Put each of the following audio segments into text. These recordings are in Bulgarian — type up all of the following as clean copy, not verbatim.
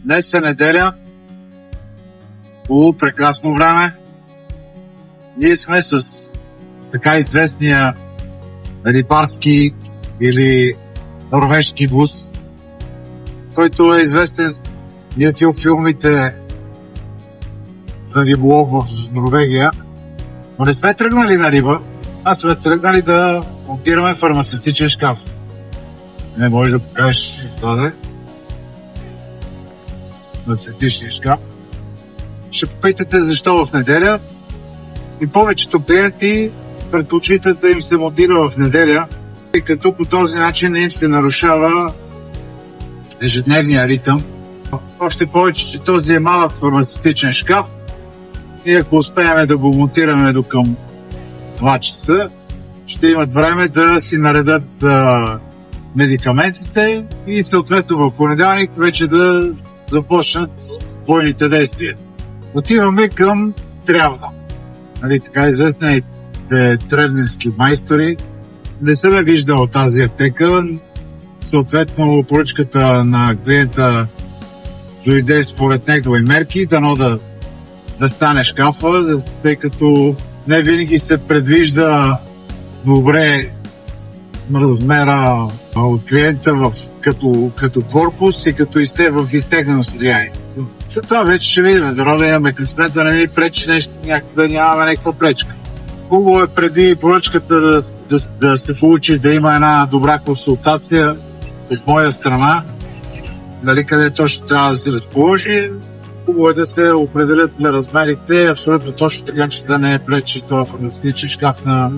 Днес е неделя, прекрасно време. Ние сме с така известния рибарски или норвежки бус, който е известен с YouTube филмите за риболов в Норвегия. Но не сме тръгнали на риба, а сме тръгнали да монтираме фармацевтичен шкаф. Не можеш да покажеш това да е. Фармацевтичен шкаф. Ще попитате защо в неделя. И повечето клиенти предпочитат да им се монтира в неделя, тъй като по този начин не им се нарушава ежедневния ритъм. Още повече, че този е малък фармацевтичен шкаф и ако успеем да го монтираме до към 2 часа, ще имат време да си наредат медикаментите и съответно в понеделник вече да започнат бойните действия. Отиваме към Трявна. Така известните тревненски майстори. Не съм виждал тази аптека. Съответно, поръчката на клиента дойде според негови мерки, дано да стане шкафа, тъй като не винаги се предвижда добре размера от клиента като корпус и като в изтегнено състояние. Това вече ще видим, дано да имаме късмет, да не ни пречи нещо, да нямаме някаква пречка. Хубаво е преди поръчката да се получи, да има една добра консултация от моя страна, дали къде точно трябва да се разположи. Хубаво е да се определят на размерите, абсолютно точно така, че да не пречи това фармацевтичен шкаф на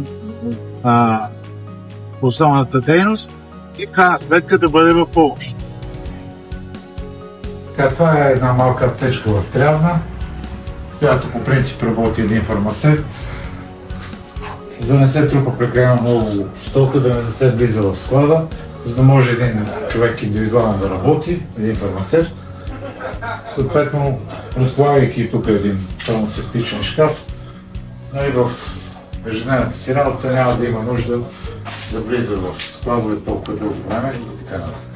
основната дейност и в крайна сметка да бъде в помощ. Това е една малка аптечка в Трявна, която по принцип работи един фармацевт, за да не се трупа прекалено много стока, да не се влиза в склада, за да може един човек индивидуално да работи, един фармацевт. Съответно, разполагайки тук един фармацевтичен шкаф, но и в ежедневната си работа няма да има нужда да влиза в складове толкова дълго време и така нататък.